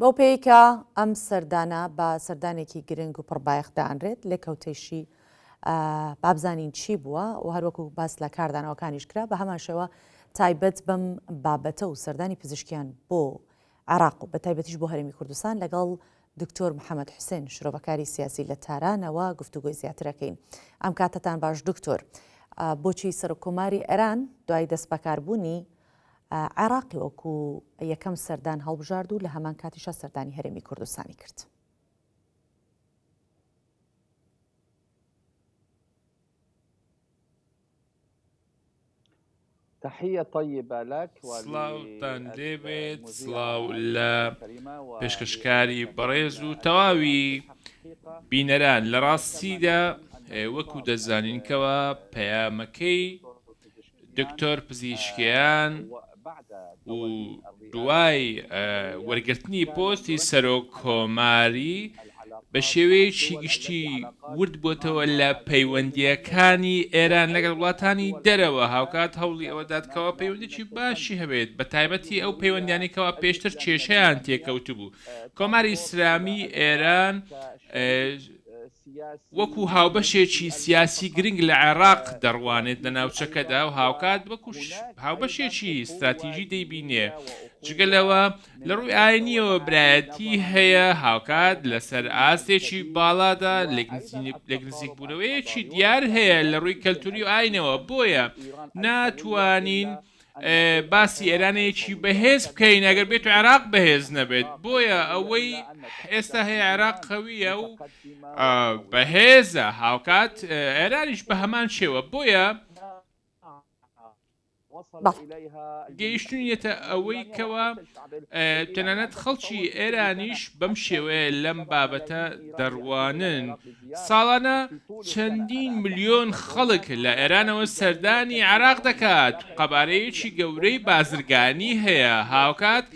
بۆ پێیکە ئەم سەردانە بە سەردانێکی گرنگ و پڕبایەخ دانرێت لێ کەوتەیشی بابزانین چی بووە و هەروەکو باس لە کاردانەوەکانیش کرا بە هەمان شێوە تایبەت بەم بابەتە و سەردانی پزیشکیان بۆ عێراق و بە تایبەتیش بۆ هەرێمی کوردستان لەگەڵ دکتۆر محەممەد حوسێن شرۆڤەکاری سیاسی لە تارانەوە گفتوگۆی زیاترەکەین. ئەم کاتتان باش دکتۆر، بۆچی سەرۆکۆماری ئێران دوای دەست بەکاربوونی عێراقی وەکو یەکەم سەردان هەڵبژارد و لە هەمان کاتیشە سەردانی هەرێمی کوردستانی کرد؟ تحية طيبة لك سلااوتان لێبێت، سلااو لە پێشکەشکاری بەڕێز و تەواوی بینەران. لە ڕاستیدا وەکو دەزانینکەوە پەیامەکەی دکتۆر پزیشکیان و دوای وەرگرتنی پۆستی سەرۆکۆماری بە شێوەیەکی گشتی ورد بۆتەوە لە پەیوەندیەکانی ئێران لەگەڵ وڵاتانی دەرەوە، هاوکات هەوڵی ئەوەداتکەوە پەیوەندێکی باشی هەبێت بە تایبەتی ئەو پەیوەندیانێکەوە پێشتر کێشەیان تێکەوت بوو. کۆماری ئیسلامی ئێران وەکو هاوبەشێکی سیاسی گرنگ لە عێراق دەڕوانێت لە ناوچەکەدا و هاوکات وەکو هاوبەشێکی استراتیژی دەیبینێ. جگەلەوە لە ڕووی ئاینیەوە برایەتی هەیە، هاوکات لەسەر ئاستێکی باڵادا لێک نزیکبوونەوەیەکی دیار هەیە لە ڕووی کەلتوری و ئاینەوە. بۆیە ناتوانین باسی ئێرانەیەکی بەهێز بکەین ئەگەر بێت و عێراق بەهێز نەبێت. بۆیە ئەوەی ئێستا هەیە عێراق قەویە و بەهێزە، هاوکات ئێرانیش بە هەمان شێوە. بۆیە گەیشتنیەتە ئەوەی کەوە تەنانەت خەڵکی ئێرانیش بەم شێوەیە لەم بابەتە دەڕوانن. ساڵانە چەندین ملیۆن خەڵک لە ئێرانەوە سەردانی عێراق دەکات، قەبارەیەکی گەورەی بازرگانی هەیە، هاوکات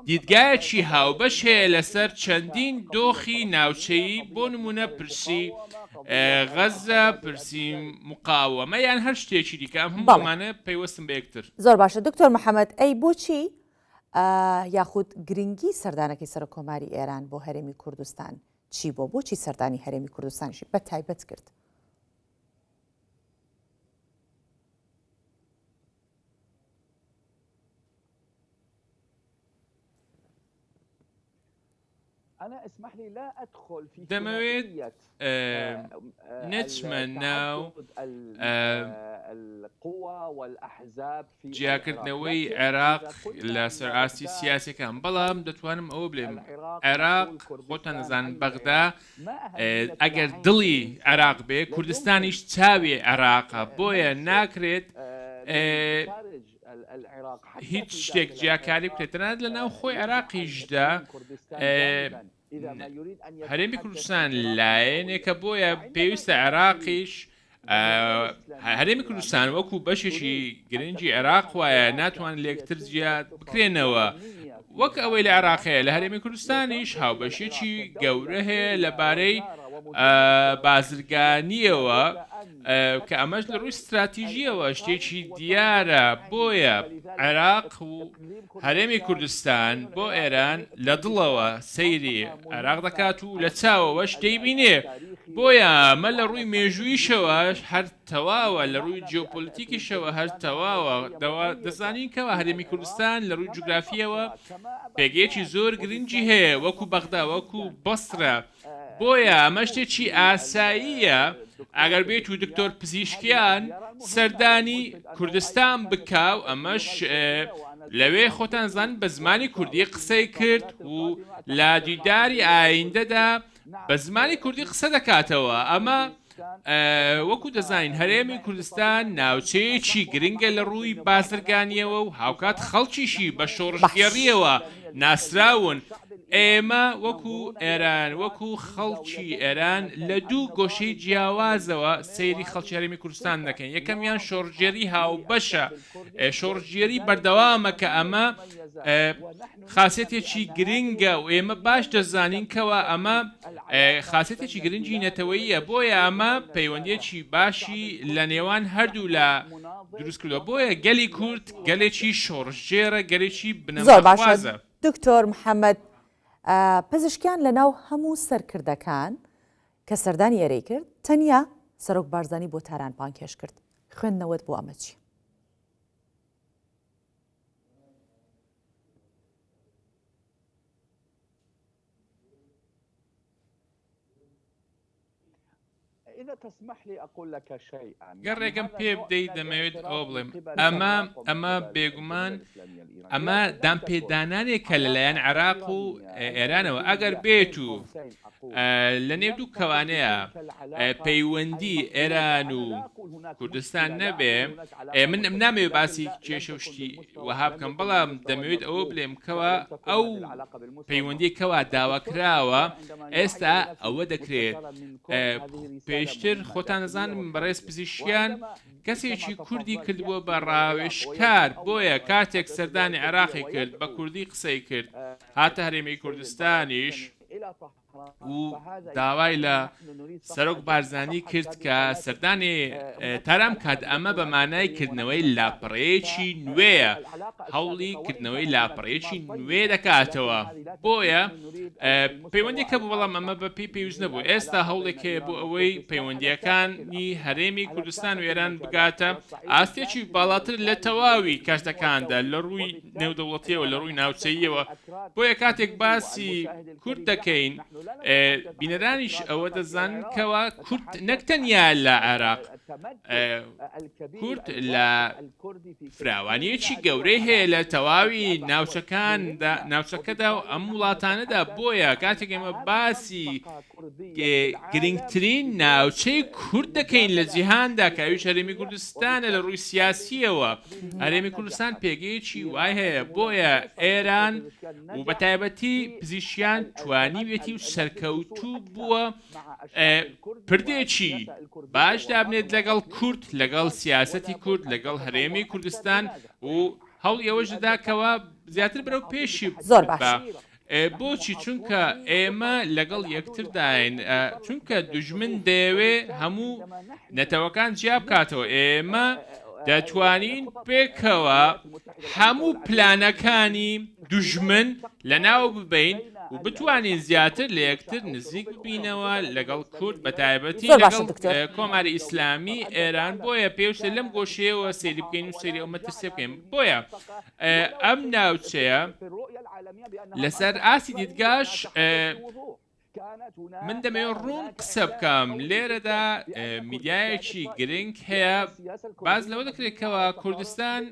دیدگایەکی هاوبەش هەیە لەسەر چەندین دۆخی ناوچەیی، بۆ نمونە پرسی غەزە، پرسی مقاومە یان هەر شتێکی دیکە. ئەم هەموومانە پەیوەستم بە یەکتر. زۆر باشە دکتۆر محەممەد، ئەی بۆچی یاخود گرنگی سەردانەکەی سەرۆکۆماری ئێران بۆ هەرێمی کوردستان چی بۆ؟ بۆچی سەردانی هەرێمی کوردستانیشی بە تایبەت کرد؟ دەمەوێت نەچمە ناو جیاکردنەوەی عێراق لە سەرئاستی سیاسەکان، بەڵام دەتوانم ئەوە بڵێم عێراق خۆتان نەزانن بەغدا ئەگەر دڵی عێراق بێ کوردستانیش چاوێ عێراقە، بۆیە ناکرێت هیچ شتێک جیاکاری بکرێتەنات لە ناو خۆی عێراقیشدا. هەرێمی کوردستان لایەنێکە، بۆیە پێویستە عێراقیش هەرێمی کوردستان وەکو بەشێکی گرنگی عێراق وایە ناتوان لێکتر جیات بکرێنەوە. وەک ئەوەی لە عێراقەیە لە هەرێمی کوردستانیش هاوبەشێکی گەورە هەیە لەبارەی بازرگانیەوە کە ئەمەش لە ڕووی استراتیژیەوە شتێکی دیارە. بۆیە عێراق و هەرێمی کوردستان بۆ ئێران لە دڵەوە سەیری عێراق دەکات و لە چاوەوەش دەیبینێ. بۆیە ئەمە لە ڕووی مێژوویشەوە هەر تەواوە، لە ڕووی جیۆپۆلیتیکیشەوە هەر تەواوە. دەزانین کەوە هەرێمی کوردستان لە ڕووی جوگرافیەوە پێگەیەکی زۆر گرنگی هەیە، وەکو بەغدا، وەکو بەسرە. بۆیە ئەمە شتێکی ئاساییە ئەگەر بێت و دکتۆر پزیشکیان سەردانی کوردستان بکاو، ئەمەش لەوێ خۆتان زان بە زمانی کوردی قسەی کرد و لە دیداری ئایندەدا بە زمانی کوردی قسە دەکاتەوە. ئەمە وەکو دەزانین هەرێمی کوردستان ناوچەیەکی گرنگە لە ڕووی بازرگانیەوە و هاوکات خەڵکیشی بە شۆڕژگێڕیەوە ناسراون. ئێمە وەکو ئێران، وەکو خەڵکی ئێران لە دوو گۆشەی جیاوازەوە سەیری خەڵکی هەرێمی کوردستان دەکەین. یەکەمیان شۆڕژێری هاوبەشە، شۆڕژێری بەردەوامە کە ئەمە خاسێتێکی گرنگە و ئێمە باش دەزانین کەوە ئەمە خاسێتێکی گرنگی نەتەوەییە. بۆیە ئەمە پەیوەندیەکی باشی لە نێوان هەردوو لە دروست کردووە. بۆیە گەلی کورد گەلێکی شۆڕژێرە، گەلێکی بنەماخوازە. دکتۆر محەممەد، پزیشکیان لە ناو هەموو سەرکردەکان کە سەردانی ئێرەی کرد تەنیا سەرۆک بارزانی بۆ تارانبان کێش کرد. خوێندنەوەت بۆ ئەمە چی؟ گەڕێکم پێ بدەیت دەمەوێت ئەوە بڵێم ئەمە بێگومان ئەمە دامپێدانانێکە لەلایەن عێراق و ئێرانەوە ئەگەر بێت و لە نێو دوو کەوانەیە پەیوەندی ئێران و کوردستان نەبێ من نامەوێت باسی کێشە شتی وەها بکەم بەڵام دەمەوێت ئەوە بڵێم کەوە ئەو پەیوەندی کەوا داواکراوە ئێستا ئەوە دەکرێت پێشتر خۆتان دەزانم بەڕێز پزیشکیان کەسێکی کوردی کردبووە بە ڕاوێژکار بۆیە کاتێک سەردانی عێراقی کرد بە کوردی قسەی کرد هاتە هەرێمی کوردستانیش و داوای لە سەرۆک بارزانی کرد کە سەردانی تارام کات ئەمە بە مانای کردنەوەی لاپەڕەیەکی نوێیە هەوڵی کردنەوەی لاپەڕەیەکی نوێ دەکاتەوە بۆیە پەیوەندی کە بوو بەڵام ئەمە بە پێی پێویست نەبوو ئێستا هەوڵێکەیە بۆ ئەوەی پەیوەندیەکانی هەرێمی کوردستان و ئێران بگاتە ئاستێکی باڵاتر لە تەواوی کاتەکاندا لە ڕووی نێودەوڵەتیەوە لە ڕووی ناوچەییەوە بۆیە کاتێک باسی کورد دەکەین بینەرانیش ئەوە دەزانن کەوە کورد نەکتەنیا لە عێراق کورد لە فراوانیەکی گەورەی هەیە لە تەواوی ناوچەکەدا و ئەم وڵاتانەدا بۆیە کاتێک ئێمە باسی گرنگترین ناوچەی کورد دەکەین لە جیهاندا کە ئەویش هەرێمی کوردستانە لە ڕووی سیاسیەوە هەرێمی کوردستان پێگەیەکی وای هەیە بۆیە ئێران و بە تایبەتی پزیشکیان توانیوێتی و سەرکەوتوو بووە پردێکی باش دابنێت لەگەڵ کورد لەگەڵ سیاسەتی کورد لەگەڵ هەرێمی کوردستان و هەوڵ ئەوەش دەداکەوە زیاتر بەرەو پێشی زۆر باش. بۆچی چونکە ئێمە لەگەڵ یەکترداین چونکە دوژمن دەیەوێ هەموو نەتەوەکان جیا بکاتەوە ئێمە دەتوانین پێکەوە هەموو پلانەکانی دوژمن لە ناو ببین و بتوانین زیاتر لە یەکتر نزیک ببینەوە لەگەڵ کورد بە تایبەتی لەگەڵ کۆماری ئیسلامی ئێران بۆیە پێویستە لەم گۆشەیەوە سەیری بکەین و سەیری ئەومە ترسێ بکەین بۆیە ئەم ناوچەیە لەسەر ئاسی دیدگاش من دەمەوێت ڕوون قسە بکەم لێرەدا میدیایەکی گرنگ هەیە باز لەوە دەکرێتکەوە کوردستان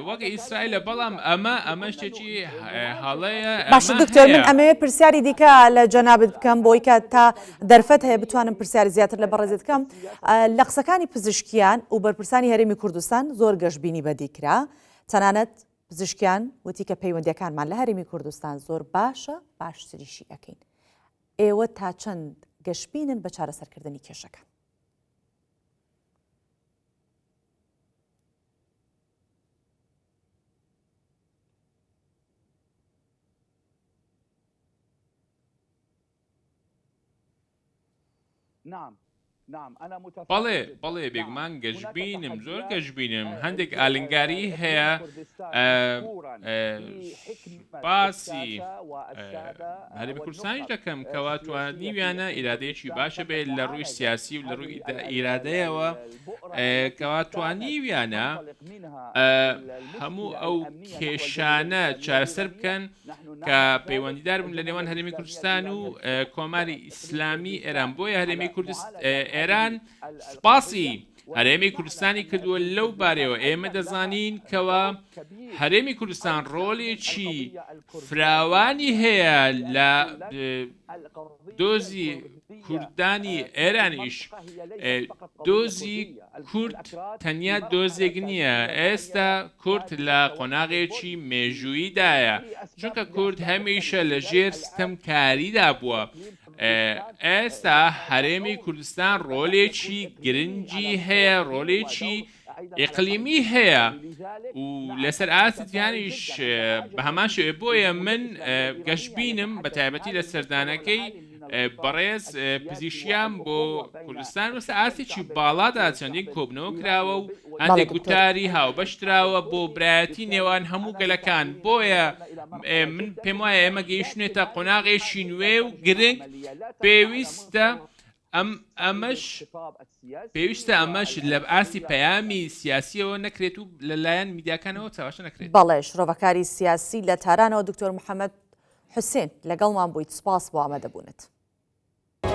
وەک ئیسرائیلە بەڵام ئەمە شتێکی هەڵەیە باش دکتۆر من ئەمەوێ پرسیاری دیکە لە جەنابەت بکەم بۆی کە تا دەرفەت هەیە بتوانم پرسیاری زیاتر لە بەڕێزت بکەم لە قسەکانی پزیشکیان و بەرپرسانی هەرێمی کوردستان زۆر گەشتبینی بەدیکرا تەنانەت پزیشکیان وتی کە پەیوەندیەکانمان لە هەرێمی کوردستان زۆر باشە باشتریشی ئەەکەین ئێوە تا چەند گەشتبینن بە چارەسەرکردنی کێشەکە بەڵێ بێگومان گەشتبینم زۆر گەشتبینم هەندێک ئالنگاری هەیە باسی هەرێمی کوردستانیش دەکەم کەوا توانیویانە ئیرادەیەکی باشە بێت لە ڕووی سیاسی و لە ڕووی ئیرادەیەوە کەوا توانیویانە هەموو ئەو کێشانە چارەسەر بکەن کە پەیوەندیدار بن لە نێوان هەرێمی کوردستان و کۆماری ئیسلامی ئێران بۆیە هەرێمی ئێران سپاسی هەرێمی کوردستانی کردووە لەو بارەوە ئێمە دەزانین کەوە هەرێمی کوردستان ڕۆڵێکی فراوانی هەیە لە دۆزی کوردانی ئێرانیش دۆزی کورد تەنیا دۆزێک نییە ئێستا کورد لە قۆناغێکی مێژوویدایە چونکە کورد هەمیشە لە ژێر ستەمکاریدا بووە ئێستا هەرێمی کوردستان ڕۆڵێکی گرنگی هەیە ڕۆڵێکی ئیقلیمی هەیە و لەسەر ئاسیدیانیش بە هەمان شێوێ بۆیە من گەشتبینم بە تایبەتی لە سەردانەکەی بەڕێز پزیشکیان بۆ کوردستان وەسە ئاسێکی باڵادا چەندین کۆبنەوە کراوە و هەندێک گوتاری هاوبەشتراوە بۆ برایەتی نێوان هەموو گەلەکان بۆیە من پێم وایە ئێمە گەیشتێتە قۆناغێکی نوێ و گرنگ پێویستە ئەمەش لە ئاسی پەیامی سیاسیەوە نەکرێت و لەلایەن میدیاکانەوە چاوەشە نەکرێت. بەڵێ شرۆڤەکاری سیاسی لە تارانەوە دکتۆر محەممەد حوسێن لەگەڵمان بوویت سپاس بۆ ئامادەبوونت.